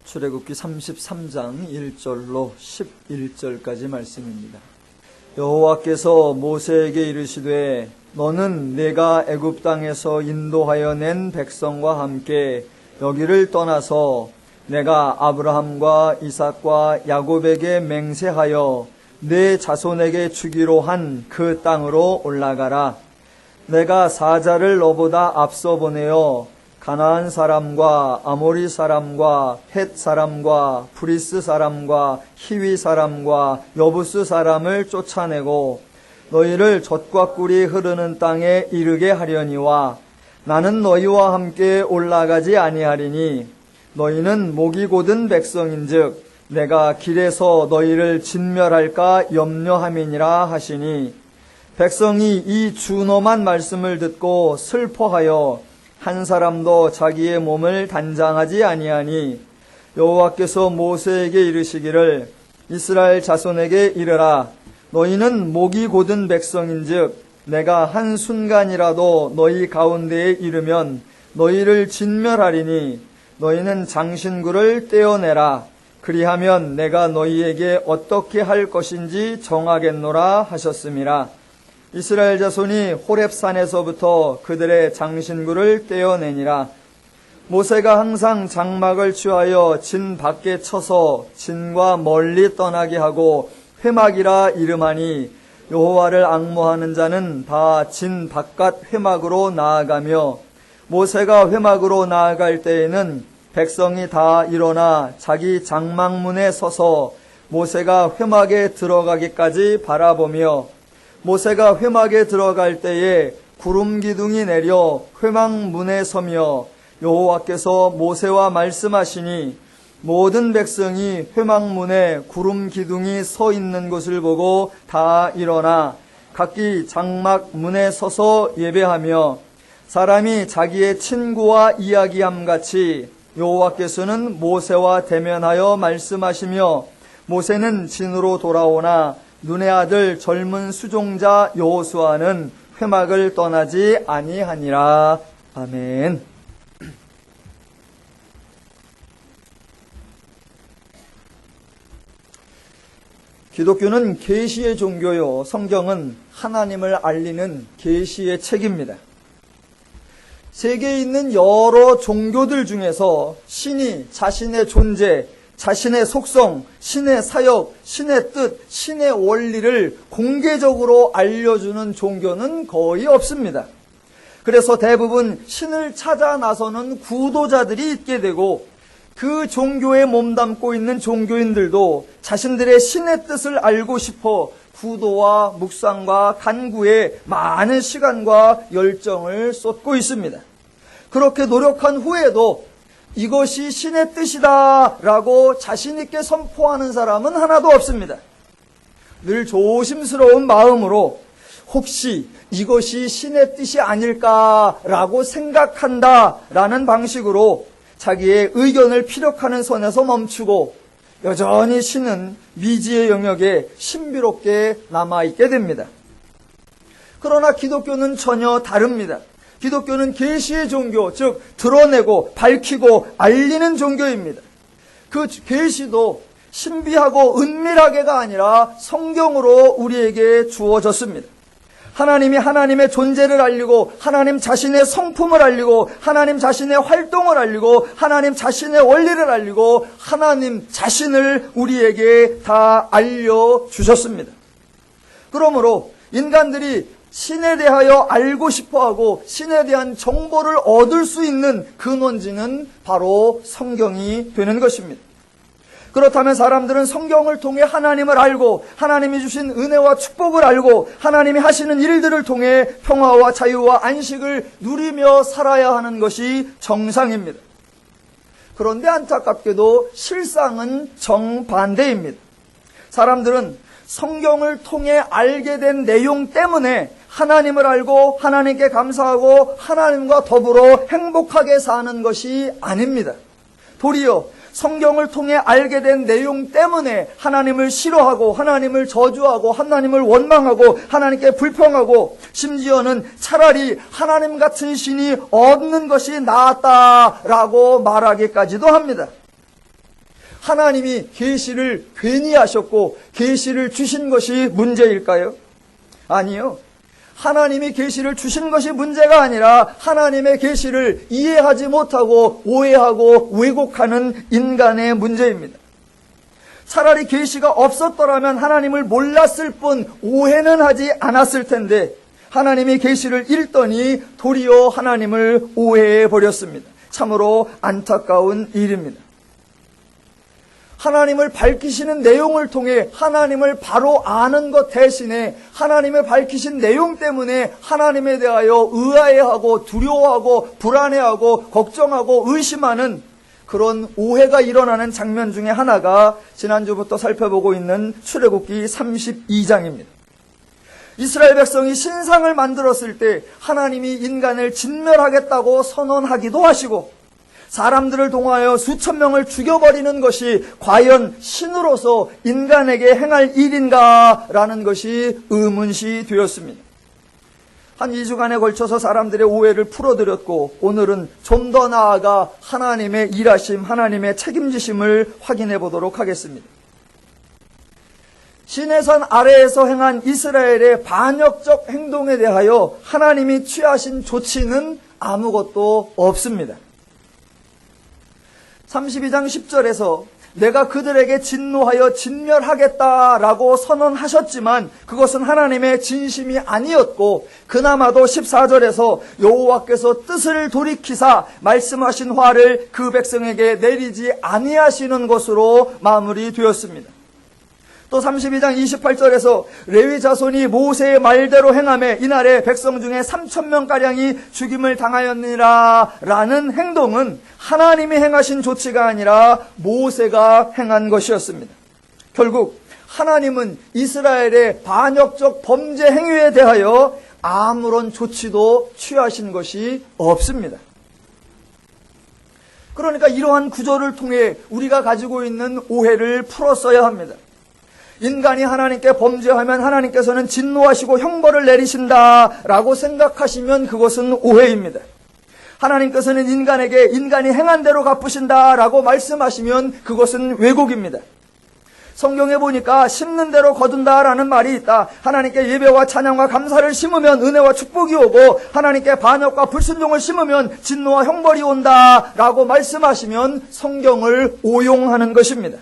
출애굽기 33장 1절로 11절까지 말씀입니다. 여호와께서 모세에게 이르시되 너는 내가 애굽 땅에서 인도하여 낸 백성과 함께 여기를 떠나서 내가 아브라함과 이삭과 야곱에게 맹세하여 내 자손에게 주기로 한 그 땅으로 올라가라. 내가 사자를 너보다 앞서 보내어 가나안 사람과 아모리 사람과 헷 사람과 브리스 사람과 히위 사람과 여부스 사람을 쫓아내고 너희를 젖과 꿀이 흐르는 땅에 이르게 하려니와 나는 너희와 함께 올라가지 아니하리니 너희는 목이 곧은 백성인즉 내가 길에서 너희를 진멸할까 염려함이니라 하시니 백성이 이 준엄한 말씀을 듣고 슬퍼하여 한 사람도 자기의 몸을 단장하지 아니하니 여호와께서 모세에게 이르시기를 이스라엘 자손에게 이르라. 너희는 목이 곧은 백성인즉 내가 한순간이라도 너희 가운데에 이르면 너희를 진멸하리니 너희는 장신구를 떼어내라. 그리하면 내가 너희에게 어떻게 할 것인지 정하겠노라 하셨음이라. 이스라엘 자손이 호렙산에서부터 그들의 장신구를 떼어내니라. 모세가 항상 장막을 취하여 진 밖에 쳐서 진과 멀리 떠나게 하고 회막이라 이름하니 여호와를 앙모하는 자는 다 진 바깥 회막으로 나아가며 모세가 회막으로 나아갈 때에는 백성이 다 일어나 자기 장막문에 서서 모세가 회막에 들어가기까지 바라보며 모세가 회막에 들어갈 때에 구름 기둥이 내려 회막 문에 서며 여호와께서 모세와 말씀하시니 모든 백성이 회막 문에 구름 기둥이 서 있는 것을 보고 다 일어나 각기 장막 문에 서서 예배하며 사람이 자기의 친구와 이야기함 같이 여호와께서는 모세와 대면하여 말씀하시며 모세는 진으로 돌아오나 눈의 아들 젊은 수종자 여호수아는 회막을 떠나지 아니하니라. 아멘. 기독교는 계시의 종교요, 성경은 하나님을 알리는 계시의 책입니다. 세계에 있는 여러 종교들 중에서 신이 자신의 존재, 자신의 속성, 신의 사역, 신의 뜻, 신의 원리를 공개적으로 알려주는 종교는 거의 없습니다. 그래서 대부분 신을 찾아 나서는 구도자들이 있게 되고 그 종교에 몸담고 있는 종교인들도 자신들의 신의 뜻을 알고 싶어 구도와 묵상과 간구에 많은 시간과 열정을 쏟고 있습니다. 그렇게 노력한 후에도 이것이 신의 뜻이다 라고 자신 있게 선포하는 사람은 하나도 없습니다. 늘 조심스러운 마음으로 혹시 이것이 신의 뜻이 아닐까라고 생각한다 라는 방식으로 자기의 의견을 피력하는 선에서 멈추고 여전히 신은 미지의 영역에 신비롭게 남아있게 됩니다. 그러나 기독교는 전혀 다릅니다. 기독교는 계시의 종교, 즉 드러내고 밝히고 알리는 종교입니다. 그 계시도 신비하고 은밀하게가 아니라 성경으로 우리에게 주어졌습니다. 하나님이 하나님의 존재를 알리고 하나님 자신의 성품을 알리고 하나님 자신의 활동을 알리고 하나님 자신의 원리를 알리고 하나님 자신을 우리에게 다 알려주셨습니다. 그러므로 인간들이 신에 대하여 알고 싶어하고 신에 대한 정보를 얻을 수 있는 근원지는 바로 성경이 되는 것입니다. 그렇다면 사람들은 성경을 통해 하나님을 알고 하나님이 주신 은혜와 축복을 알고 하나님이 하시는 일들을 통해 평화와 자유와 안식을 누리며 살아야 하는 것이 정상입니다. 그런데 안타깝게도 실상은 정반대입니다. 사람들은 성경을 통해 알게 된 내용 때문에 하나님을 알고 하나님께 감사하고 하나님과 더불어 행복하게 사는 것이 아닙니다. 도리어 성경을 통해 알게 된 내용 때문에 하나님을 싫어하고 하나님을 저주하고 하나님을 원망하고 하나님께 불평하고 심지어는 차라리 하나님 같은 신이 없는 것이 낫다라고 말하기까지도 합니다. 하나님이 계시를 괜히 하셨고 계시를 주신 것이 문제일까요? 아니요. 하나님이 계시를 주신 것이 문제가 아니라 하나님의 계시를 이해하지 못하고 오해하고 왜곡하는 인간의 문제입니다. 차라리 계시가 없었더라면 하나님을 몰랐을 뿐 오해는 하지 않았을 텐데 하나님이 계시를 읽더니 도리어 하나님을 오해해 버렸습니다. 참으로 안타까운 일입니다. 하나님을 밝히시는 내용을 통해 하나님을 바로 아는 것 대신에 하나님을 밝히신 내용 때문에 하나님에 대하여 의아해하고 두려워하고 불안해하고 걱정하고 의심하는 그런 오해가 일어나는 장면 중에 하나가 지난주부터 살펴보고 있는 출애굽기 32장입니다. 이스라엘 백성이 신상을 만들었을 때 하나님이 인간을 진멸하겠다고 선언하기도 하시고 사람들을 동하여 수천 명을 죽여버리는 것이 과연 신으로서 인간에게 행할 일인가 라는 것이 의문시 되었습니다. 한 2주간에 걸쳐서 사람들의 오해를 풀어드렸고 오늘은 좀 더 나아가 하나님의 일하심, 하나님의 책임지심을 확인해 보도록 하겠습니다. 시내산 아래에서 행한 이스라엘의 반역적 행동에 대하여 하나님이 취하신 조치는 아무것도 없습니다. 32장 10절에서 내가 그들에게 진노하여 진멸하겠다라고 선언하셨지만 그것은 하나님의 진심이 아니었고 그나마도 14절에서 여호와께서 뜻을 돌이키사 말씀하신 화를 그 백성에게 내리지 아니하시는 것으로 마무리되었습니다. 또 32장 28절에서 레위 자손이 모세의 말대로 행하매 이날에 백성 중에 3,000명가량이 죽임을 당하였느니라 라는 행동은 하나님이 행하신 조치가 아니라 모세가 행한 것이었습니다. 결국 하나님은 이스라엘의 반역적 범죄 행위에 대하여 아무런 조치도 취하신 것이 없습니다. 그러니까 이러한 구절을 통해 우리가 가지고 있는 오해를 풀었어야 합니다. 인간이 하나님께 범죄하면 하나님께서는 진노하시고 형벌을 내리신다라고 생각하시면 그것은 오해입니다. 하나님께서는 인간에게 인간이 행한 대로 갚으신다라고 말씀하시면 그것은 왜곡입니다. 성경에 보니까 심는 대로 거둔다라는 말이 있다. 하나님께 예배와 찬양과 감사를 심으면 은혜와 축복이 오고 하나님께 반역과 불순종을 심으면 진노와 형벌이 온다라고 말씀하시면 성경을 오용하는 것입니다.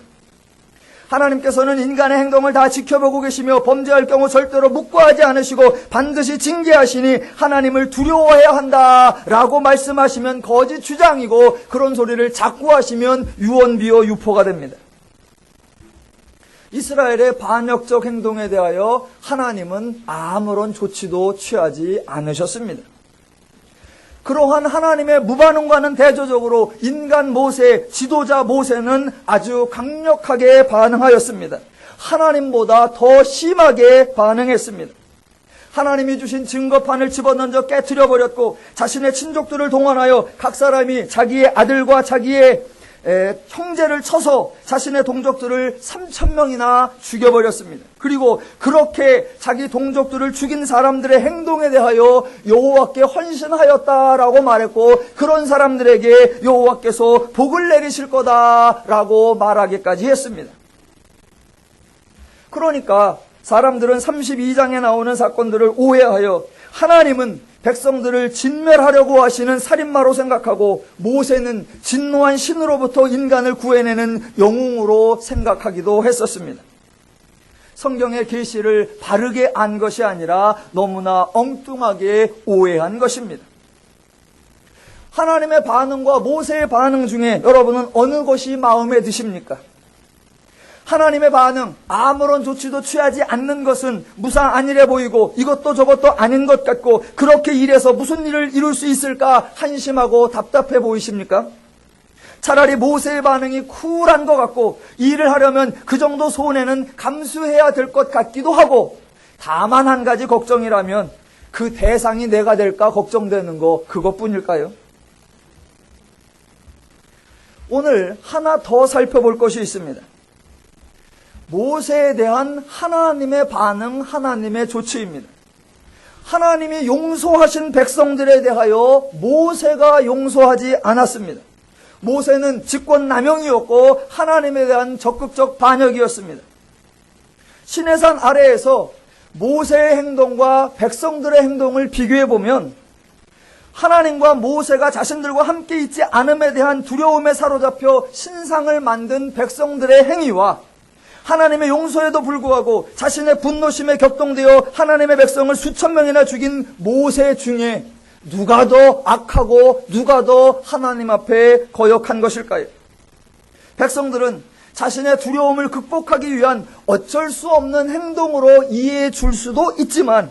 하나님께서는 인간의 행동을 다 지켜보고 계시며 범죄할 경우 절대로 묵과하지 않으시고 반드시 징계하시니 하나님을 두려워해야 한다라고 말씀하시면 거짓 주장이고 그런 소리를 자꾸 하시면 유언비어 유포가 됩니다. 이스라엘의 반역적 행동에 대하여 하나님은 아무런 조치도 취하지 않으셨습니다. 그러한 하나님의 무반응과는 대조적으로 인간 모세, 지도자 모세는 아주 강력하게 반응하였습니다. 하나님보다 더 심하게 반응했습니다. 하나님이 주신 증거판을 집어던져 깨트려 버렸고 자신의 친족들을 동원하여 각 사람이 자기의 아들과 자기의 형제를 쳐서 자신의 동족들을 3,000명이나 죽여버렸습니다. 그리고 그렇게 자기 동족들을 죽인 사람들의 행동에 대하여 여호와께 헌신하였다라고 말했고 그런 사람들에게 여호와께서 복을 내리실 거다라고 말하기까지 했습니다. 그러니까 사람들은 32장에 나오는 사건들을 오해하여 하나님은 백성들을 진멸하려고 하시는 살인마로 생각하고 모세는 진노한 신으로부터 인간을 구해내는 영웅으로 생각하기도 했었습니다. 성경의 계시를 바르게 안 것이 아니라 너무나 엉뚱하게 오해한 것입니다. 하나님의 반응과 모세의 반응 중에 여러분은 어느 것이 마음에 드십니까? 하나님의 반응, 아무런 조치도 취하지 않는 것은 무사안일해 보이고 이것도 저것도 아닌 것 같고 그렇게 일해서 무슨 일을 이룰 수 있을까 한심하고 답답해 보이십니까? 차라리 모세의 반응이 쿨한 것 같고 일을 하려면 그 정도 손해는 감수해야 될 것 같기도 하고 다만 한 가지 걱정이라면 그 대상이 내가 될까 걱정되는 거 그것뿐일까요? 오늘 하나 더 살펴볼 것이 있습니다. 모세에 대한 하나님의 반응, 하나님의 조치입니다. 하나님이 용서하신 백성들에 대하여 모세가 용서하지 않았습니다. 모세는 직권남용이었고 하나님에 대한 적극적 반역이었습니다. 시내산 아래에서 모세의 행동과 백성들의 행동을 비교해보면 하나님과 모세가 자신들과 함께 있지 않음에 대한 두려움에 사로잡혀 신상을 만든 백성들의 행위와 하나님의 용서에도 불구하고 자신의 분노심에 격동되어 하나님의 백성을 수천 명이나 죽인 모세 중에 누가 더 악하고 누가 더 하나님 앞에 거역한 것일까요? 백성들은 자신의 두려움을 극복하기 위한 어쩔 수 없는 행동으로 이해해 줄 수도 있지만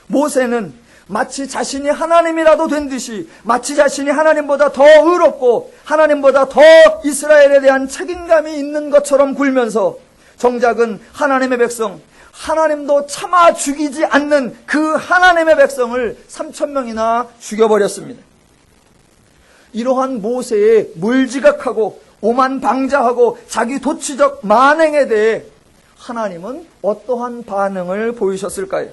모세는 마치 자신이 하나님이라도 된 듯이 마치 자신이 하나님보다 더 의롭고 하나님보다 더 이스라엘에 대한 책임감이 있는 것처럼 굴면서 정작은 하나님의 백성, 하나님도 참아 죽이지 않는 그 하나님의 백성을 3,000명이나 죽여버렸습니다. 이러한 모세의 물지각하고 오만방자하고 자기 도취적 만행에 대해 하나님은 어떠한 반응을 보이셨을까요?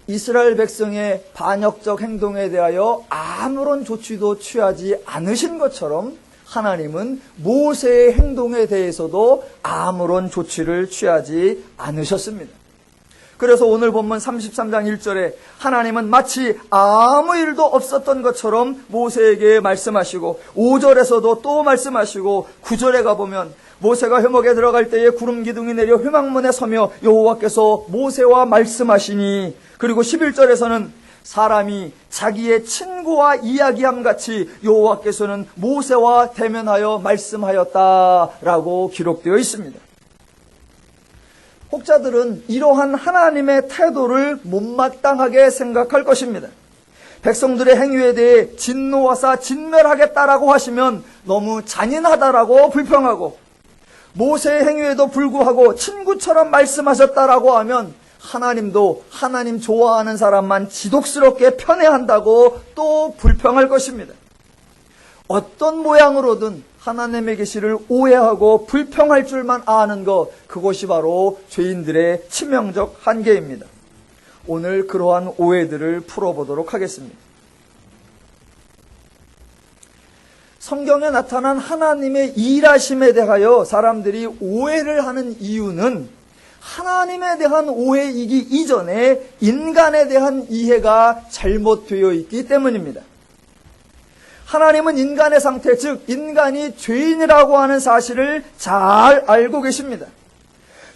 이스라엘 백성의 반역적 행동에 대하여 아무런 조치도 취하지 않으신 것처럼 하나님은 모세의 행동에 대해서도 아무런 조치를 취하지 않으셨습니다. 그래서 오늘 본문 33장 1절에 하나님은 마치 아무 일도 없었던 것처럼 모세에게 말씀하시고 5절에서도 또 말씀하시고 9절에 가보면 모세가 회막에 들어갈 때에 구름 기둥이 내려 회막문에 서며 여호와께서 모세와 말씀하시니, 그리고 11절에서는 사람이 자기의 친구와 이야기함같이 여호와께서는 모세와 대면하여 말씀하였다라고 기록되어 있습니다. 혹자들은 이러한 하나님의 태도를 못마땅하게 생각할 것입니다. 백성들의 행위에 대해 진노하사 진멸하겠다라고 하시면 너무 잔인하다라고 불평하고, 모세의 행위에도 불구하고 친구처럼 말씀하셨다라고 하면 하나님도 하나님 좋아하는 사람만 지독스럽게 편애한다고 또 불평할 것입니다. 어떤 모양으로든 하나님의 계시를 오해하고 불평할 줄만 아는 것, 그것이 바로 죄인들의 치명적 한계입니다. 오늘 그러한 오해들을 풀어보도록 하겠습니다. 성경에 나타난 하나님의 일하심에 대하여 사람들이 오해를 하는 이유는 하나님에 대한 오해이기 이전에 인간에 대한 이해가 잘못되어 있기 때문입니다. 하나님은 인간의 상태, 즉 인간이 죄인이라고 하는 사실을 잘 알고 계십니다.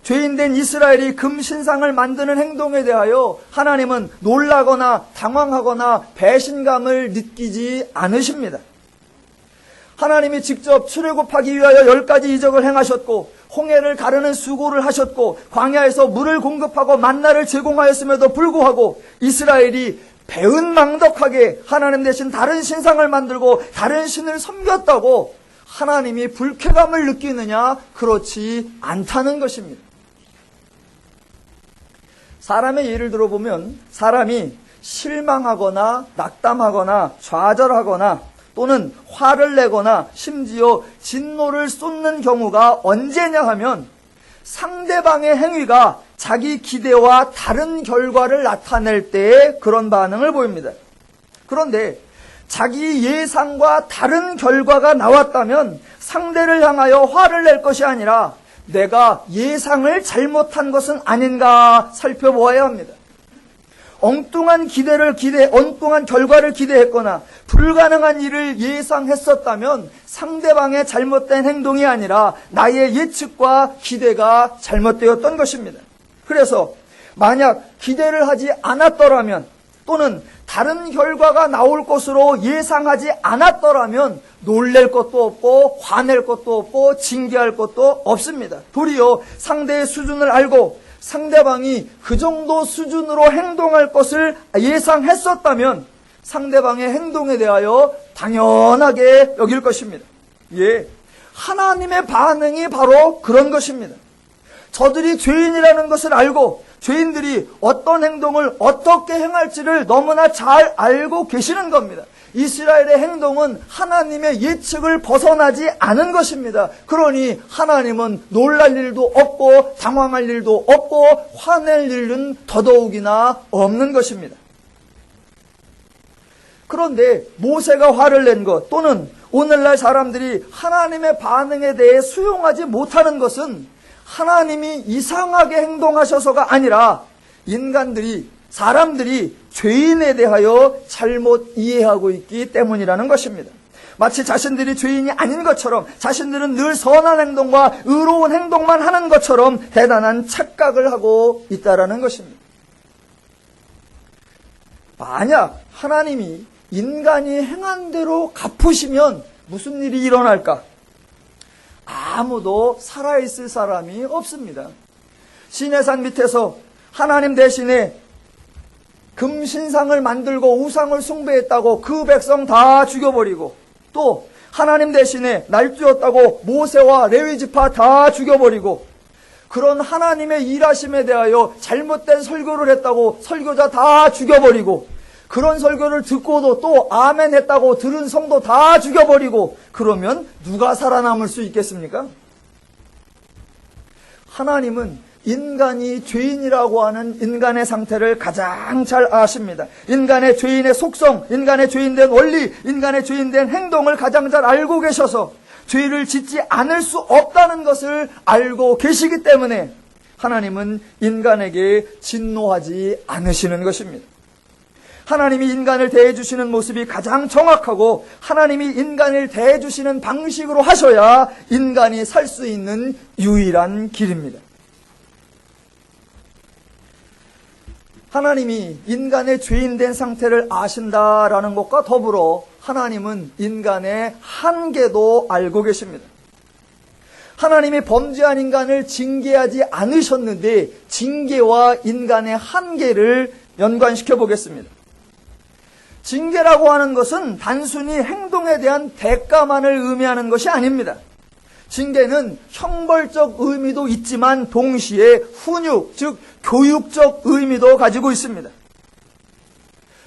죄인된 이스라엘이 금신상을 만드는 행동에 대하여 하나님은 놀라거나 당황하거나 배신감을 느끼지 않으십니다. 하나님이 직접 출애굽하기 위하여 10가지 이적을 행하셨고 홍해를 가르는 수고를 하셨고 광야에서 물을 공급하고 만나를 제공하였음에도 불구하고 이스라엘이 배은망덕하게 하나님 대신 다른 신상을 만들고 다른 신을 섬겼다고 하나님이 불쾌감을 느끼느냐? 그렇지 않다는 것입니다. 사람의 예를 들어보면 사람이 실망하거나 낙담하거나 좌절하거나 또는 화를 내거나 심지어 진노를 쏟는 경우가 언제냐 하면 상대방의 행위가 자기 기대와 다른 결과를 나타낼 때에 그런 반응을 보입니다. 그런데 자기 예상과 다른 결과가 나왔다면 상대를 향하여 화를 낼 것이 아니라 내가 예상을 잘못한 것은 아닌가 살펴보아야 합니다. 엉뚱한 결과를 기대했거나 불가능한 일을 예상했었다면 상대방의 잘못된 행동이 아니라 나의 예측과 기대가 잘못되었던 것입니다. 그래서 만약 기대를 하지 않았더라면 또는 다른 결과가 나올 것으로 예상하지 않았더라면 놀랄 것도 없고 화낼 것도 없고 징계할 것도 없습니다. 도리어 상대의 수준을 알고 상대방이 그 정도 수준으로 행동할 것을 예상했었다면 상대방의 행동에 대하여 당연하게 여길 것입니다. 예, 하나님의 반응이 바로 그런 것입니다. 저들이 죄인이라는 것을 알고 죄인들이 어떤 행동을 어떻게 행할지를 너무나 잘 알고 계시는 겁니다. 이스라엘의 행동은 하나님의 예측을 벗어나지 않은 것입니다. 그러니 하나님은 놀랄 일도 없고 당황할 일도 없고 화낼 일은 더더욱이나 없는 것입니다. 그런데 모세가 화를 낸 것, 또는 오늘날 사람들이 하나님의 반응에 대해 수용하지 못하는 것은 하나님이 이상하게 행동하셔서가 아니라 사람들이 죄인에 대하여 잘못 이해하고 있기 때문이라는 것입니다. 마치 자신들이 죄인이 아닌 것처럼, 자신들은 늘 선한 행동과 의로운 행동만 하는 것처럼 대단한 착각을 하고 있다는 것입니다. 만약 하나님이 인간이 행한 대로 갚으시면 무슨 일이 일어날까? 아무도 살아있을 사람이 없습니다. 시내산 밑에서 하나님 대신에 금신상을 만들고 우상을 숭배했다고 그 백성 다 죽여버리고, 또 하나님 대신에 날뛰었다고 모세와 레위지파 다 죽여버리고, 그런 하나님의 일하심에 대하여 잘못된 설교를 했다고 설교자 다 죽여버리고, 그런 설교를 듣고도 또 아멘 했다고 들은 성도 다 죽여버리고, 그러면 누가 살아남을 수 있겠습니까? 하나님은 인간이 죄인이라고 하는 인간의 상태를 가장 잘 아십니다. 인간의 죄인의 속성, 인간의 죄인된 원리, 인간의 죄인된 행동을 가장 잘 알고 계셔서 죄를 짓지 않을 수 없다는 것을 알고 계시기 때문에 하나님은 인간에게 진노하지 않으시는 것입니다. 하나님이 인간을 대해주시는 모습이 가장 정확하고 하나님이 인간을 대해주시는 방식으로 하셔야 인간이 살 수 있는 유일한 길입니다. 하나님이 인간의 죄인된 상태를 아신다라는 것과 더불어 하나님은 인간의 한계도 알고 계십니다. 하나님이 범죄한 인간을 징계하지 않으셨는데 징계와 인간의 한계를 연관시켜 보겠습니다. 징계라고 하는 것은 단순히 행동에 대한 대가만을 의미하는 것이 아닙니다. 징계는 형벌적 의미도 있지만 동시에 훈육, 즉 교육적 의미도 가지고 있습니다.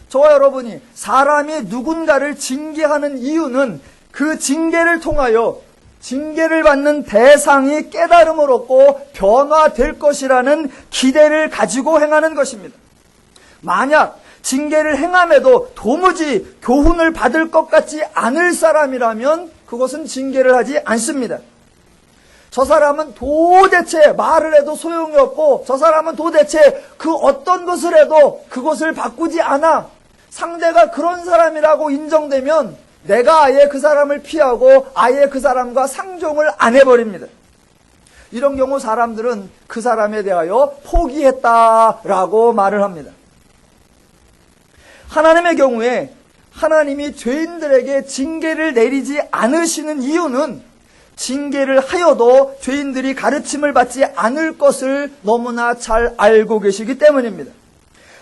저와 여러분이 사람이 누군가를 징계하는 이유는 그 징계를 통하여 징계를 받는 대상이 깨달음을 얻고 변화될 것이라는 기대를 가지고 행하는 것입니다. 만약 징계를 행함에도 도무지 교훈을 받을 것 같지 않을 사람이라면 그것은 징계를 하지 않습니다. 저 사람은 도대체 말을 해도 소용이 없고 저 사람은 도대체 그 어떤 것을 해도 그것을 바꾸지 않아. 상대가 그런 사람이라고 인정되면 내가 아예 그 사람을 피하고 아예 그 사람과 상종을 안 해버립니다. 이런 경우 사람들은 그 사람에 대하여 포기했다라고 말을 합니다. 하나님의 경우에 하나님이 죄인들에게 징계를 내리지 않으시는 이유는 징계를 하여도 죄인들이 가르침을 받지 않을 것을 너무나 잘 알고 계시기 때문입니다.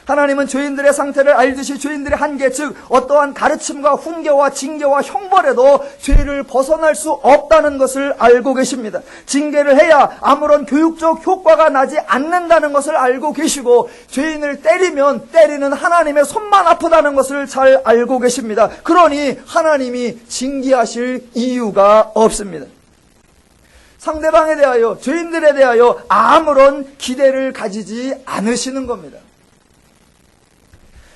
하나님은 죄인들의 상태를 알듯이 죄인들의 한계, 즉 어떠한 가르침과 훈계와 징계와 형벌에도 죄를 벗어날 수 없다는 것을 알고 계십니다. 징계를 해야 아무런 교육적 효과가 나지 않는다는 것을 알고 계시고 죄인을 때리면 때리는 하나님의 손만 아프다는 것을 잘 알고 계십니다. 그러니 하나님이 징계하실 이유가 없습니다. 상대방에 대하여, 죄인들에 대하여 아무런 기대를 가지지 않으시는 겁니다.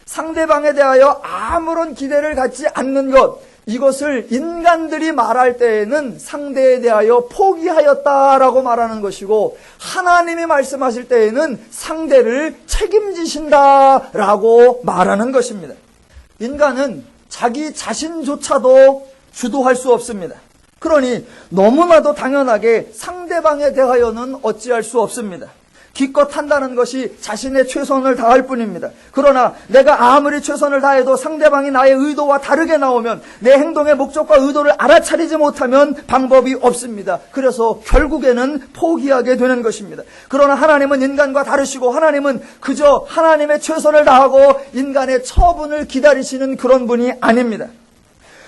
상대방에 대하여 아무런 기대를 갖지 않는 것, 이것을 인간들이 말할 때에는 상대에 대하여 포기하였다라고 말하는 것이고, 하나님이 말씀하실 때에는 상대를 책임지신다라고 말하는 것입니다. 인간은 자기 자신조차도 주도할 수 없습니다. 그러니 너무나도 당연하게 상대방에 대하여는 어찌할 수 없습니다. 기껏 한다는 것이 자신의 최선을 다할 뿐입니다. 그러나 내가 아무리 최선을 다해도 상대방이 나의 의도와 다르게 나오면, 내 행동의 목적과 의도를 알아차리지 못하면 방법이 없습니다. 그래서 결국에는 포기하게 되는 것입니다. 그러나 하나님은 인간과 다르시고 하나님은 그저 하나님의 최선을 다하고 인간의 처분을 기다리시는 그런 분이 아닙니다.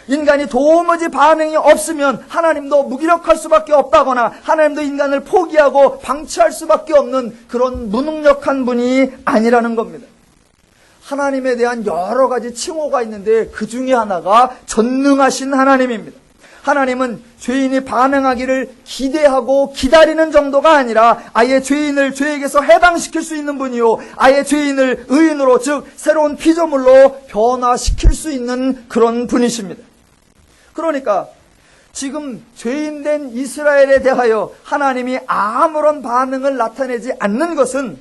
인간이 도무지 반응이 없으면 하나님도 무기력할 수밖에 없다거나 하나님도 인간을 포기하고 방치할 수밖에 없는 그런 무능력한 분이 아니라는 겁니다. 하나님에 대한 여러 가지 칭호가 있는데 그 중에 하나가 전능하신 하나님입니다. 하나님은 죄인이 반응하기를 기대하고 기다리는 정도가 아니라 아예 죄인을 죄에게서 해방시킬 수 있는 분이요, 아예 죄인을 의인으로, 즉 새로운 피조물로 변화시킬 수 있는 그런 분이십니다. 그러니까 지금 죄인된 이스라엘에 대하여 하나님이 아무런 반응을 나타내지 않는 것은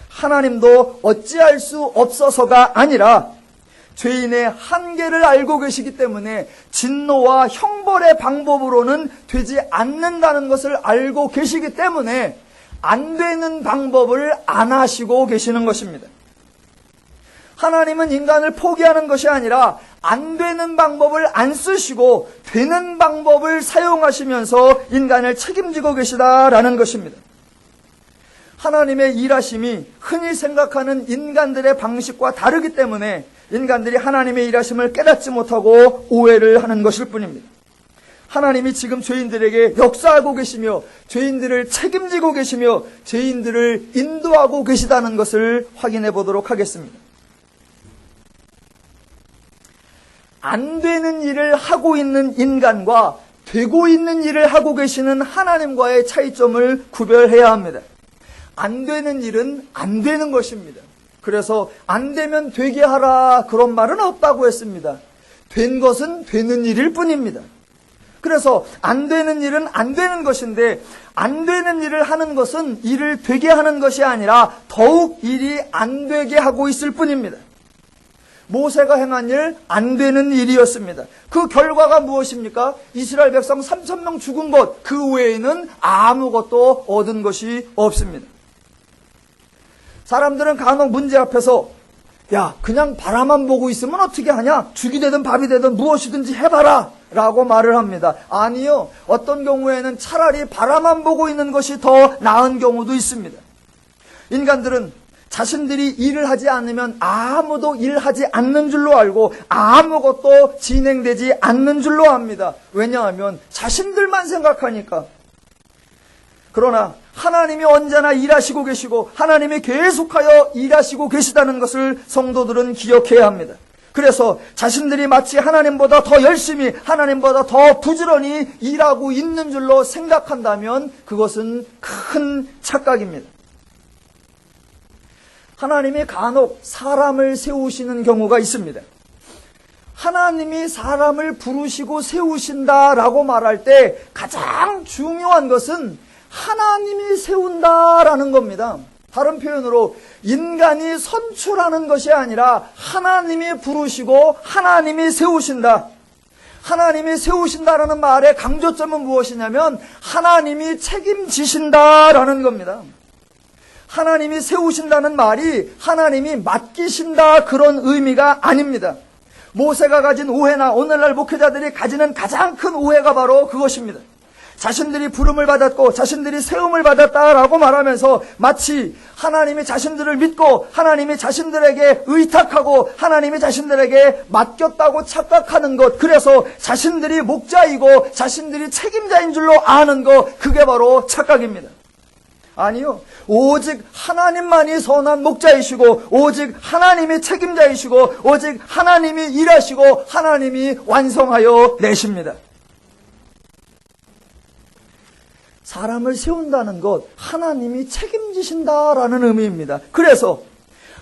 하나님도 어찌할 수 없어서가 아니라 죄인의 한계를 알고 계시기 때문에 진노와 형벌의 방법으로는 되지 않는다는 것을 알고 계시기 때문에 안 되는 방법을 안 하시고 계시는 것입니다. 하나님은 인간을 포기하는 것이 아니라 안 되는 방법을 안 쓰시고 되는 방법을 사용하시면서 인간을 책임지고 계시다라는 것입니다. 하나님의 일하심이 흔히 생각하는 인간들의 방식과 다르기 때문에 인간들이 하나님의 일하심을 깨닫지 못하고 오해를 하는 것일 뿐입니다. 하나님이 지금 죄인들에게 역사하고 계시며 죄인들을 책임지고 계시며 죄인들을 인도하고 계시다는 것을 확인해 보도록 하겠습니다. 안 되는 일을 하고 있는 인간과 되고 있는 일을 하고 계시는 하나님과의 차이점을 구별해야 합니다. 안 되는 일은 안 되는 것입니다. 그래서 안 되면 되게 하라 그런 말은 없다고 했습니다. 된 것은 되는 일일 뿐입니다. 그래서 안 되는 일은 안 되는 것인데 안 되는 일을 하는 것은 일을 되게 하는 것이 아니라 더욱 일이 안 되게 하고 있을 뿐입니다. 모세가 행한 일 안 되는 일이었습니다. 그 결과가 무엇입니까? 이스라엘 백성 3,000명 죽은 것, 그 외에는 아무것도 얻은 것이 없습니다. 사람들은 간혹 문제 앞에서 야, 그냥 바라만 보고 있으면 어떻게 하냐? 죽이 되든 밥이 되든 무엇이든지 해봐라 라고 말을 합니다. 아니요, 어떤 경우에는 차라리 바라만 보고 있는 것이 더 나은 경우도 있습니다. 인간들은 자신들이 일을 하지 않으면 아무도 일하지 않는 줄로 알고 아무것도 진행되지 않는 줄로 압니다. 왜냐하면 자신들만 생각하니까. 그러나 하나님이 언제나 일하시고 계시고 하나님이 계속하여 일하시고 계시다는 것을 성도들은 기억해야 합니다. 그래서 자신들이 마치 하나님보다 더 열심히 하나님보다 더 부지런히 일하고 있는 줄로 생각한다면 그것은 큰 착각입니다. 하나님이 간혹 사람을 세우시는 경우가 있습니다. 하나님이 사람을 부르시고 세우신다라고 말할 때 가장 중요한 것은 하나님이 세운다라는 겁니다. 다른 표현으로 인간이 선출하는 것이 아니라 하나님이 부르시고 하나님이 세우신다. 하나님이 세우신다라는 말의 강조점은 무엇이냐면 하나님이 책임지신다라는 겁니다. 하나님이 세우신다는 말이 하나님이 맡기신다 그런 의미가 아닙니다. 모세가 가진 오해나 오늘날 목회자들이 가지는 가장 큰 오해가 바로 그것입니다. 자신들이 부름을 받았고 자신들이 세움을 받았다라고 말하면서 마치 하나님이 자신들을 믿고 하나님이 자신들에게 의탁하고 하나님이 자신들에게 맡겼다고 착각하는 것, 그래서 자신들이 목자이고 자신들이 책임자인 줄로 아는 것, 그게 바로 착각입니다. 아니요, 오직 하나님만이 선한 목자이시고 오직 하나님이 책임자이시고 오직 하나님이 일하시고 하나님이 완성하여 내십니다. 사람을 세운다는 것, 하나님이 책임지신다라는 의미입니다. 그래서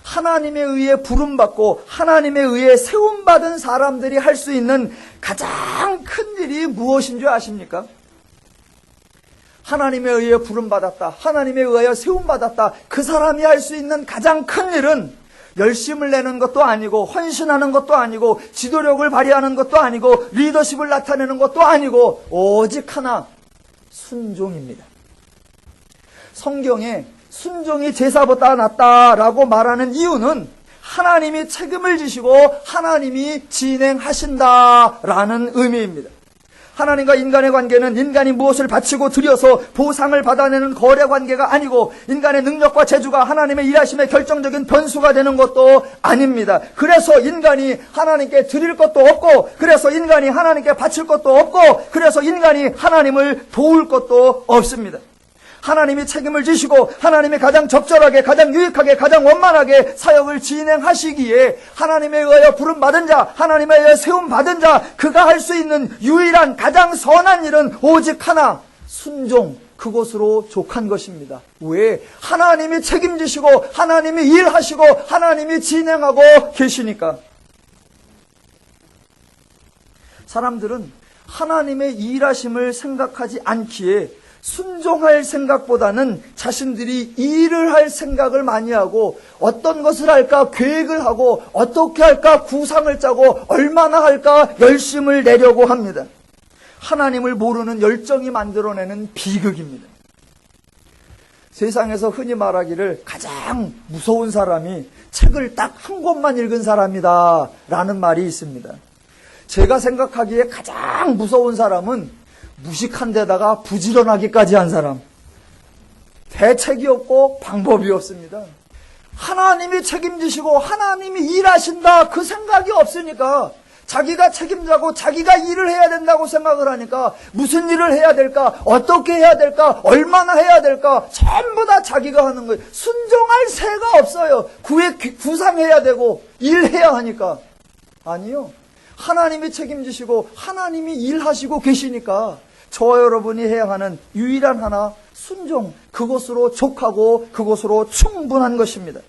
하나님에 의해 부름받고 하나님에 의해 세움받은 사람들이 할 수 있는 가장 큰 일이 무엇인 줄 아십니까? 하나님에 의해 부름받았다, 하나님에 의하여 세움받았다, 그 사람이 할 수 있는 가장 큰 일은 열심을 내는 것도 아니고 헌신하는 것도 아니고 지도력을 발휘하는 것도 아니고 리더십을 나타내는 것도 아니고 오직 하나, 순종입니다. 성경에 순종이 제사보다 낫다라고 말하는 이유는 하나님이 책임을 지시고 하나님이 진행하신다라는 의미입니다. 하나님과 인간의 관계는 인간이 무엇을 바치고 드려서 보상을 받아내는 거래 관계가 아니고 인간의 능력과 재주가 하나님의 일하심의 결정적인 변수가 되는 것도 아닙니다. 그래서 인간이 하나님께 드릴 것도 없고, 그래서 인간이 하나님께 바칠 것도 없고, 그래서 인간이 하나님을 도울 것도 없습니다. 하나님이 책임을 지시고 하나님이 가장 적절하게, 가장 유익하게, 가장 원만하게 사역을 진행하시기에 하나님에 의하여 부름받은 자, 하나님에 의하여 세움받은 자, 그가 할 수 있는 유일한 가장 선한 일은 오직 하나, 순종, 그것으로 족한 것입니다. 왜? 하나님이 책임지시고 하나님이 일하시고 하나님이 진행하고 계시니까. 사람들은 하나님의 일하심을 생각하지 않기에 순종할 생각보다는 자신들이 일을 할 생각을 많이 하고 어떤 것을 할까 계획을 하고 어떻게 할까 구상을 짜고 얼마나 할까 열심을 내려고 합니다. 하나님을 모르는 열정이 만들어내는 비극입니다. 세상에서 흔히 말하기를 가장 무서운 사람이 책을 딱 한 권만 읽은 사람이다 라는 말이 있습니다. 제가 생각하기에 가장 무서운 사람은 무식한 데다가 부지런하기까지 한 사람. 대책이 없고 방법이 없습니다. 하나님이 책임지시고 하나님이 일하신다 그 생각이 없으니까 자기가 책임자고 자기가 일을 해야 된다고 생각을 하니까 무슨 일을 해야 될까? 어떻게 해야 될까? 얼마나 해야 될까? 전부 다 자기가 하는 거예요. 순종할 새가 없어요. 구상해야 되고 일해야 하니까. 아니요. 하나님이 책임지시고 하나님이 일하시고 계시니까 저와 여러분이 해야 하는 유일한 하나, 순종. 그것으로 족하고 그것으로 충분한 것입니다.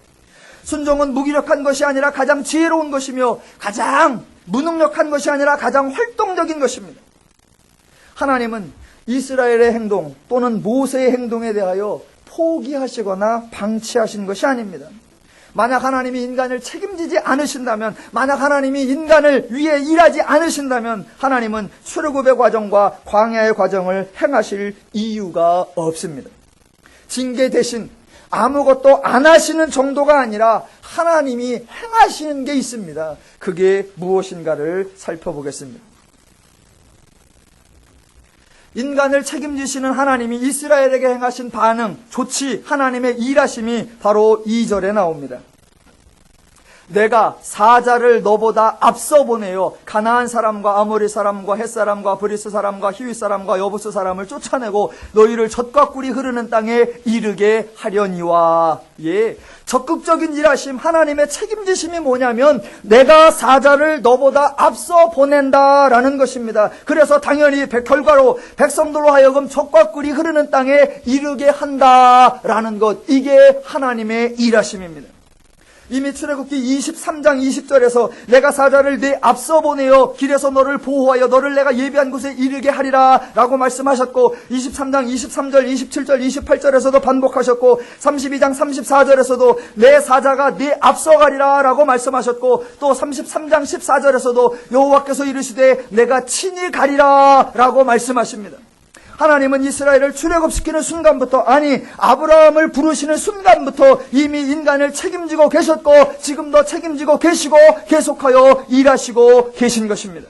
순종은 무기력한 것이 아니라 가장 지혜로운 것이며 가장 무능력한 것이 아니라 가장 활동적인 것입니다. 하나님은 이스라엘의 행동 또는 모세의 행동에 대하여 포기하시거나 방치하신 것이 아닙니다. 만약 하나님이 인간을 책임지지 않으신다면, 만약 하나님이 인간을 위해 일하지 않으신다면 하나님은 출애굽의 과정과 광야의 과정을 행하실 이유가 없습니다. 징계 대신 아무것도 안 하시는 정도가 아니라 하나님이 행하시는 게 있습니다. 그게 무엇인가를 살펴보겠습니다. 인간을 책임지시는 하나님이 이스라엘에게 행하신 반응, 조치, 하나님의 일하심이 바로 2절에 나옵니다. 내가 사자를 너보다 앞서 보내요. 가나안 사람과 아모리 사람과 헷 사람과 브리스 사람과 히윗 사람과 여부스 사람을 쫓아내고 너희를 젖과 꿀이 흐르는 땅에 이르게 하려니와. 예, 적극적인 일하심, 하나님의 책임지심이 뭐냐면 내가 사자를 너보다 앞서 보낸다라는 것입니다. 그래서 당연히 결과로 백성들로 하여금 젖과 꿀이 흐르는 땅에 이르게 한다라는 것, 이게 하나님의 일하심입니다. 이미 출애굽기 23장 20절에서 내가 사자를 네 앞서 보내어 길에서 너를 보호하여 너를 내가 예비한 곳에 이르게 하리라 라고 말씀하셨고, 23장 23절 27절 28절에서도 반복하셨고, 32장 34절에서도 내 사자가 네 앞서 가리라 라고 말씀하셨고, 또 33장 14절에서도 여호와께서 이르시되 내가 친히 가리라 라고 말씀하십니다. 하나님은 이스라엘을 출애굽시키는 순간부터, 아니 아브라함을 부르시는 순간부터 이미 인간을 책임지고 계셨고 지금도 책임지고 계시고 계속하여 일하시고 계신 것입니다.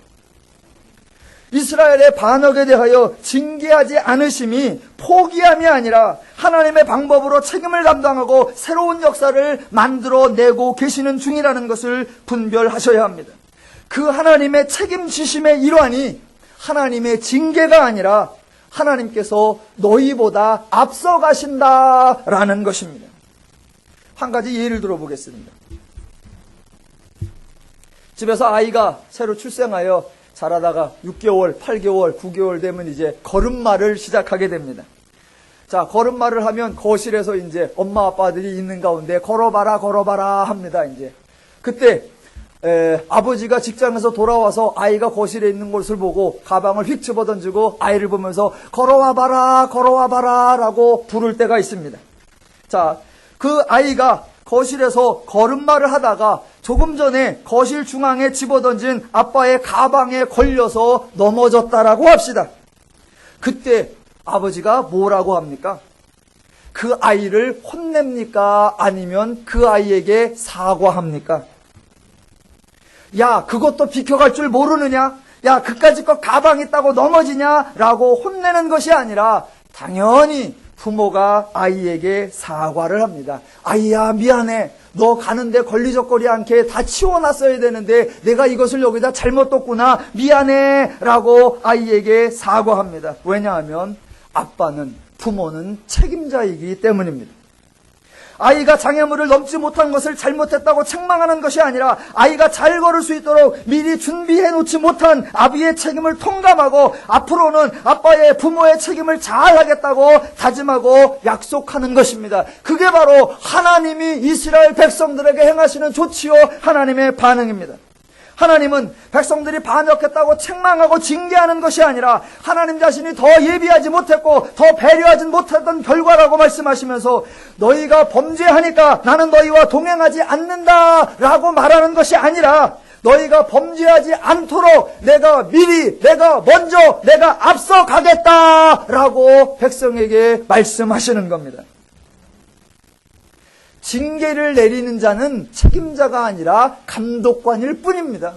이스라엘의 반역에 대하여 징계하지 않으심이 포기함이 아니라 하나님의 방법으로 책임을 감당하고 새로운 역사를 만들어내고 계시는 중이라는 것을 분별하셔야 합니다. 그 하나님의 책임지심의 일환이 하나님의 징계가 아니라 하나님께서 너희보다 앞서 가신다라는 것입니다. 한 가지 예를 들어보겠습니다. 집에서 아이가 새로 출생하여 자라다가 6개월, 8개월, 9개월 되면 이제 걸음마를 시작하게 됩니다. 자, 걸음마를 하면 거실에서 이제 엄마 아빠들이 있는 가운데 걸어봐라, 걸어봐라 합니다. 이제 그때 아버지가 직장에서 돌아와서 아이가 거실에 있는 것을 보고 가방을 휙 집어던지고 아이를 보면서 걸어와봐라, 걸어와봐라 라고 부를 때가 있습니다. 자, 그 아이가 거실에서 걸음마를 하다가 조금 전에 거실 중앙에 집어던진 아빠의 가방에 걸려서 넘어졌다라고 합시다. 그때 아버지가 뭐라고 합니까? 그 아이를 혼냅니까? 아니면 그 아이에게 사과합니까? 야, 그것도 비켜갈 줄 모르느냐? 야, 그까짓 거 가방 있다고 넘어지냐? 라고 혼내는 것이 아니라 당연히 부모가 아이에게 사과를 합니다. 아이야, 미안해. 너 가는데 걸리적거리 않게 다 치워놨어야 되는데 내가 이것을 여기다 잘못 뒀구나. 미안해. 라고 아이에게 사과합니다. 왜냐하면 아빠는 부모는 책임자이기 때문입니다. 아이가 장애물을 넘지 못한 것을 잘못했다고 책망하는 것이 아니라 아이가 잘 걸을 수 있도록 미리 준비해 놓지 못한 아비의 책임을 통감하고 앞으로는 아빠의 부모의 책임을 잘 하겠다고 다짐하고 약속하는 것입니다. 그게 바로 하나님이 이스라엘 백성들에게 행하시는 조치요 하나님의 반응입니다. 하나님은 백성들이 반역했다고 책망하고 징계하는 것이 아니라 하나님 자신이 더 예비하지 못했고 더 배려하지 못했던 결과라고 말씀하시면서 너희가 범죄하니까 나는 너희와 동행하지 않는다라고 말하는 것이 아니라 너희가 범죄하지 않도록 내가 미리, 내가 먼저, 내가 앞서 가겠다라고 백성에게 말씀하시는 겁니다. 징계를 내리는 자는 책임자가 아니라 감독관일 뿐입니다.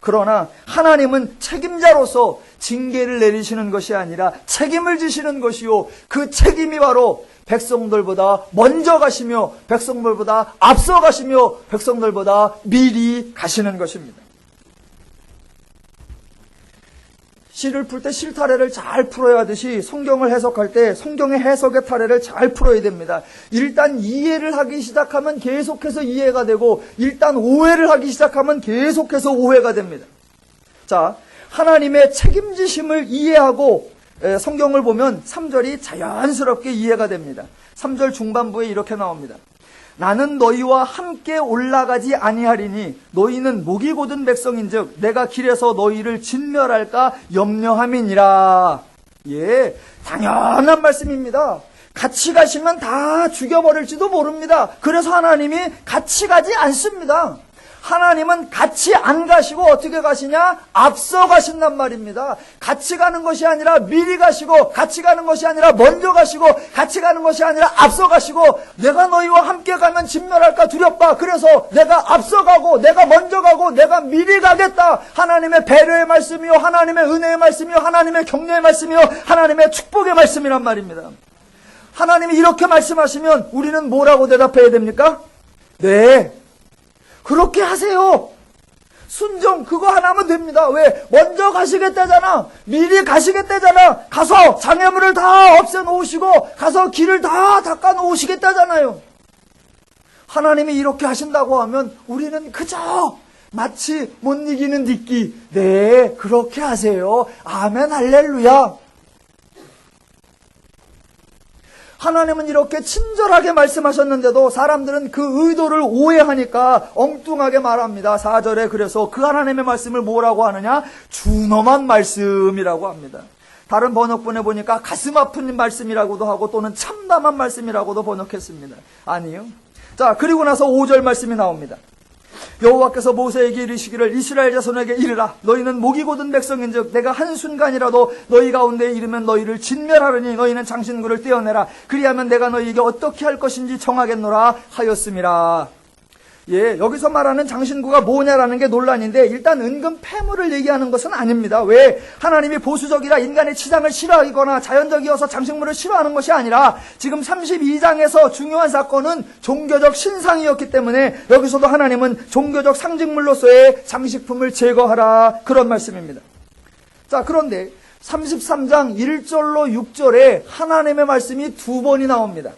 그러나 하나님은 책임자로서 징계를 내리시는 것이 아니라 책임을 지시는 것이요. 그 책임이 바로 백성들보다 먼저 가시며 백성들보다 앞서 가시며 백성들보다 미리 가시는 것입니다. 시를 풀 때 실타래를 잘 풀어야 하듯이 성경을 해석할 때 성경의 해석의 타래를 잘 풀어야 됩니다. 일단 이해를 하기 시작하면 계속해서 이해가 되고 일단 오해를 하기 시작하면 계속해서 오해가 됩니다. 자, 하나님의 책임지심을 이해하고 성경을 보면 3절이 자연스럽게 이해가 됩니다. 3절 중반부에 이렇게 나옵니다. 나는 너희와 함께 올라가지 아니하리니 너희는 목이 곧은 백성인즉 내가 길에서 너희를 진멸할까 염려함이니라. 예, 당연한 말씀입니다. 같이 가시면 다 죽여버릴지도 모릅니다. 그래서 하나님이 같이 가지 않습니다. 하나님은 같이 안 가시고 어떻게 가시냐? 앞서 가신단 말입니다. 같이 가는 것이 아니라 미리 가시고, 같이 가는 것이 아니라 먼저 가시고, 같이 가는 것이 아니라 앞서 가시고, 내가 너희와 함께 가면 진멸할까 두렵다. 그래서 내가 앞서 가고, 내가 먼저 가고, 내가 미리 가겠다. 하나님의 배려의 말씀이요, 하나님의 은혜의 말씀이요, 하나님의 격려의 말씀이요, 하나님의 축복의 말씀이란 말입니다. 하나님이 이렇게 말씀하시면 우리는 뭐라고 대답해야 됩니까? 네, 그렇게 하세요. 순종 그거 하나면 됩니다. 왜? 먼저 가시겠다잖아. 미리 가시겠다잖아. 가서 장애물을 다 없애놓으시고 가서 길을 다 닦아놓으시겠다잖아요. 하나님이 이렇게 하신다고 하면 우리는 그저 마치 못 이기는 딛기. 네, 그렇게 하세요. 아멘 할렐루야. 하나님은 이렇게 친절하게 말씀하셨는데도 사람들은 그 의도를 오해하니까 엉뚱하게 말합니다. 4절에 그래서 그 하나님의 말씀을 뭐라고 하느냐? 준엄한 말씀이라고 합니다. 다른 번역본에 보니까 가슴 아픈 말씀이라고도 하고 또는 참담한 말씀이라고도 번역했습니다. 아니요. 자, 그리고 나서 5절 말씀이 나옵니다. 여호와께서 모세에게 이르시기를 이스라엘 자손에게 이르라. 너희는 목이 곧은 백성인즉 내가 한순간이라도 너희 가운데에 이르면 너희를 진멸하려니 너희는 장신구를 떼어내라. 그리하면 내가 너희에게 어떻게 할 것인지 정하겠노라 하였음이라. 예, 여기서 말하는 장신구가 뭐냐라는 게 논란인데 일단 은근 폐물을 얘기하는 것은 아닙니다. 왜? 하나님이 보수적이라 인간의 치장을 싫어하거나 자연적이어서 장식물을 싫어하는 것이 아니라 지금 32장에서 중요한 사건은 종교적 신상이었기 때문에 여기서도 하나님은 종교적 상징물로서의 장식품을 제거하라 그런 말씀입니다. 자, 그런데 33장 1절로 6절에 하나님의 말씀이 두 번이 나옵니다.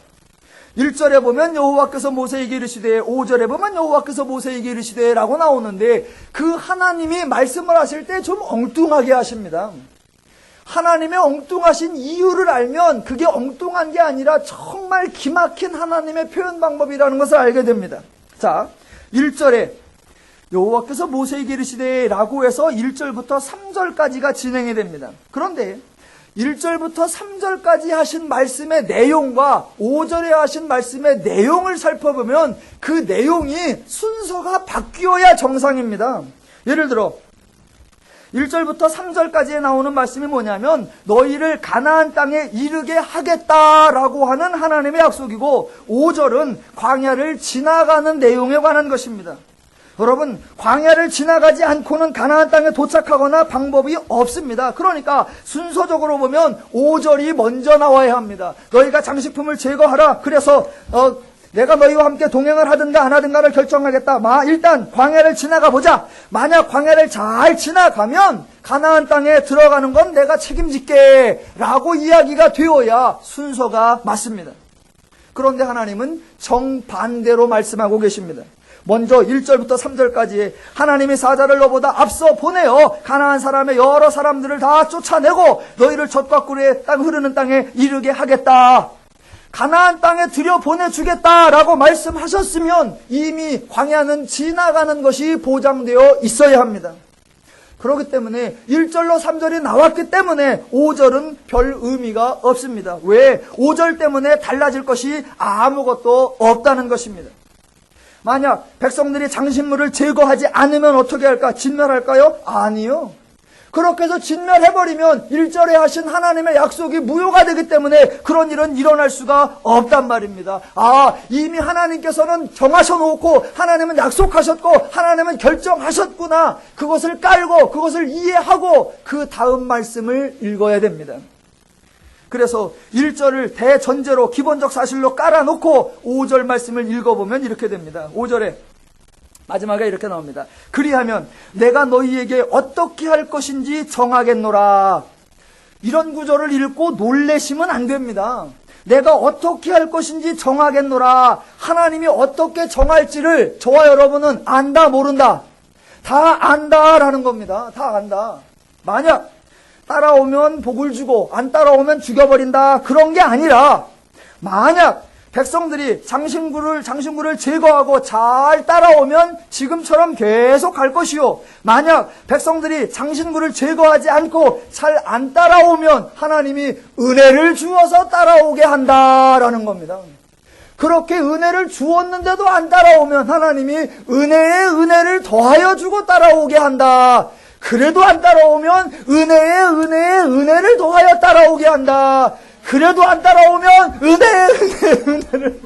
1절에 보면 여호와께서 모세에게 이르시되 5절에 보면 여호와께서 모세에게 이르시되 라고 나오는데 그 하나님이 말씀을 하실 때 좀 엉뚱하게 하십니다. 하나님의 엉뚱하신 이유를 알면 그게 엉뚱한 게 아니라 정말 기막힌 하나님의 표현 방법이라는 것을 알게 됩니다. 자, 1절에 여호와께서 모세에게 이르시되 라고 해서 1절부터 3절까지가 진행이 됩니다. 그런데 1절부터 3절까지 하신 말씀의 내용과 5절에 하신 말씀의 내용을 살펴보면 그 내용이 순서가 바뀌어야 정상입니다. 예를 들어 1절부터 3절까지에 나오는 말씀이 뭐냐면 너희를 가나안 땅에 이르게 하겠다라고 하는 하나님의 약속이고 5절은 광야를 지나가는 내용에 관한 것입니다. 여러분, 광야를 지나가지 않고는 가나안 땅에 도착하거나 방법이 없습니다. 그러니까 순서적으로 보면 5절이 먼저 나와야 합니다. 너희가 장식품을 제거하라. 그래서 내가 너희와 함께 동행을 하든가 안 하든가를 결정하겠다. 일단 광야를 지나가 보자. 만약 광야를 잘 지나가면 가나안 땅에 들어가는 건 내가 책임질게 라고 이야기가 되어야 순서가 맞습니다. 그런데 하나님은 정반대로 말씀하고 계십니다. 먼저 1절부터 3절까지 하나님이 사자를 너보다 앞서 보내어 가나안 사람의 여러 사람들을 다 쫓아내고 너희를 젖과 꿀의 땅 흐르는 땅에 이르게 하겠다. 가나안 땅에 들여보내주겠다라고 말씀하셨으면 이미 광야는 지나가는 것이 보장되어 있어야 합니다. 그렇기 때문에 1절로 3절이 나왔기 때문에 5절은 별 의미가 없습니다. 왜? 5절 때문에 달라질 것이 아무것도 없다는 것입니다. 만약 백성들이 장신물을 제거하지 않으면 어떻게 할까? 진멸할까요? 아니요. 그렇게 해서 진멸해버리면 1절에 하신 하나님의 약속이 무효가 되기 때문에 그런 일은 일어날 수가 없단 말입니다. 이미 하나님께서는 정하셔놓고 하나님은 약속하셨고 하나님은 결정하셨구나. 그것을 깔고 그것을 이해하고 그 다음 말씀을 읽어야 됩니다. 그래서 1절을 대전제로 기본적 사실로 깔아놓고 5절 말씀을 읽어보면 이렇게 됩니다. 5절에 마지막에 이렇게 나옵니다. 그리하면 내가 너희에게 어떻게 할 것인지 정하겠노라. 이런 구절을 읽고 놀래시면 안 됩니다. 내가 어떻게 할 것인지 정하겠노라. 하나님이 어떻게 정할지를 저와 여러분은 안다 모른다. 다 안다라는 겁니다. 다 안다. 만약 따라오면 복을 주고 안 따라오면 죽여버린다. 그런 게 아니라 만약 백성들이 장신구를 제거하고 잘 따라오면 지금처럼 계속 갈 것이요. 만약 백성들이 장신구를 제거하지 않고 잘 안 따라오면 하나님이 은혜를 주어서 따라오게 한다라는 겁니다. 그렇게 은혜를 주었는데도 안 따라오면 하나님이 은혜에 은혜를 더하여 주고 따라오게 한다. 그래도 안 따라오면 은혜에 은혜를 더하여 따라오게 한다. 그래도 안 따라오면 은혜를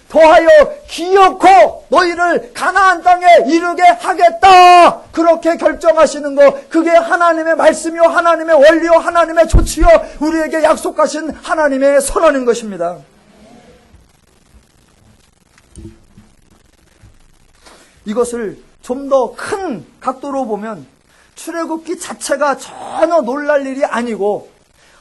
더하여 기어코 너희를 가나안 땅에 이르게 하겠다. 그렇게 결정하시는 거, 그게 하나님의 말씀이요, 하나님의 원리요, 하나님의 조치요, 우리에게 약속하신 하나님의 선언인 것입니다. 이것을 좀 더 큰 각도로 보면 출애굽기 자체가 전혀 놀랄 일이 아니고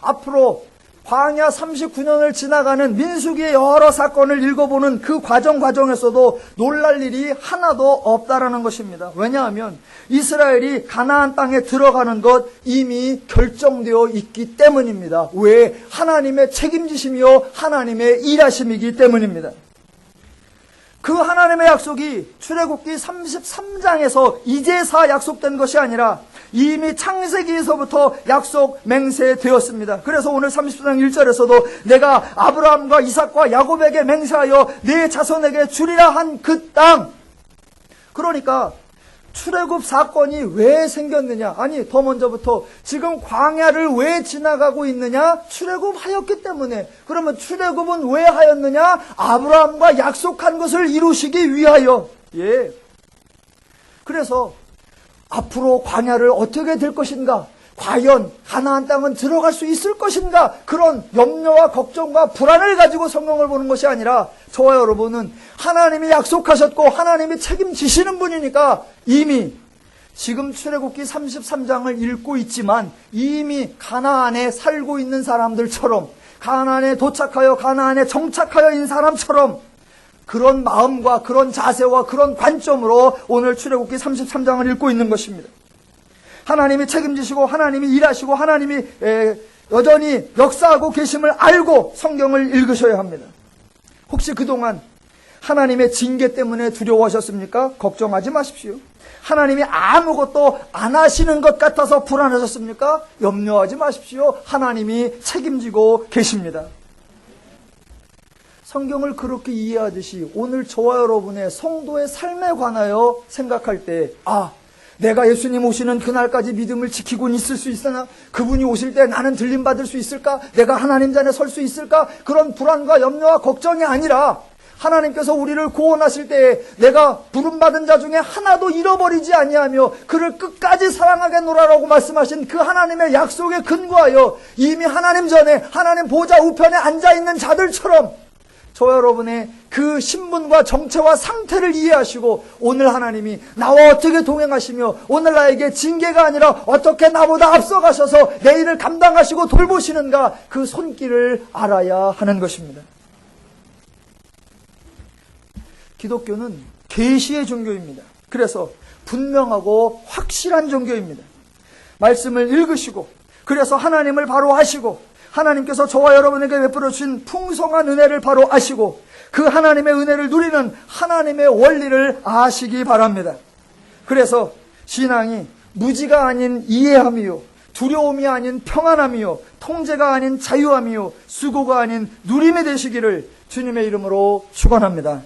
앞으로 광야 39년을 지나가는 민수기의 여러 사건을 읽어보는 그 과정에서도 놀랄 일이 하나도 없다라는 것입니다. 왜냐하면 이스라엘이 가나안 땅에 들어가는 것 이미 결정되어 있기 때문입니다. 왜? 하나님의 책임지심이요 하나님의 일하심이기 때문입니다. 그 하나님의 약속이 출애굽기 33장에서 이제서 약속된 것이 아니라 이미 창세기에서부터 약속 맹세되었습니다. 그래서 오늘 30장 1절에서도 내가 아브라함과 이삭과 야곱에게 맹세하여 네 자손에게 주리라 한 그 땅. 그러니까 출애굽 사건이 왜 생겼느냐? 아니, 더 먼저부터 지금 광야를 왜 지나가고 있느냐? 출애굽하였기 때문에. 그러면 출애굽은 왜 하였느냐? 아브라함과 약속한 것을 이루시기 위하여. 예. 그래서 앞으로 광야를 어떻게 될 것인가? 과연 가나안 땅은 들어갈 수 있을 것인가? 그런 염려와 걱정과 불안을 가지고 성경을 보는 것이 아니라 저와 여러분은 하나님이 약속하셨고 하나님이 책임지시는 분이니까 이미 지금 출애굽기 33장을 읽고 있지만 이미 가나안에 살고 있는 사람들처럼 가나안에 도착하여 가나안에 정착하여 있는 사람처럼 그런 마음과 그런 자세와 그런 관점으로 오늘 출애굽기 33장을 읽고 있는 것입니다. 하나님이 책임지시고 하나님이 일하시고 하나님이 여전히 역사하고 계심을 알고 성경을 읽으셔야 합니다. 혹시 그동안 하나님의 징계 때문에 두려워하셨습니까? 걱정하지 마십시오. 하나님이 아무것도 안 하시는 것 같아서 불안하셨습니까? 염려하지 마십시오. 하나님이 책임지고 계십니다. 성경을 그렇게 이해하듯이 오늘 저와 여러분의 성도의 삶에 관하여 생각할 때 내가 예수님 오시는 그날까지 믿음을 지키고 있을 수 있으나 그분이 오실 때 나는 들림받을 수 있을까? 내가 하나님 전에 설 수 있을까? 그런 불안과 염려와 걱정이 아니라 하나님께서 우리를 구원하실 때에 내가 부름받은 자 중에 하나도 잃어버리지 아니하며 그를 끝까지 사랑하겠노라라고 말씀하신 그 하나님의 약속에 근거하여 이미 하나님 전에 하나님 보좌 우편에 앉아있는 자들처럼 저와 여러분의 그 신분과 정체와 상태를 이해하시고 오늘 하나님이 나와 어떻게 동행하시며 오늘 나에게 징계가 아니라 어떻게 나보다 앞서가셔서 내 일을 감당하시고 돌보시는가 그 손길을 알아야 하는 것입니다. 기독교는 계시의 종교입니다. 그래서 분명하고 확실한 종교입니다. 말씀을 읽으시고 그래서 하나님을 바로 아시고 하나님께서 저와 여러분에게 베풀어 주신 풍성한 은혜를 바로 아시고 그 하나님의 은혜를 누리는 하나님의 원리를 아시기 바랍니다. 그래서 신앙이 무지가 아닌 이해함이요 두려움이 아닌 평안함이요 통제가 아닌 자유함이요 수고가 아닌 누림이 되시기를 주님의 이름으로 축원합니다.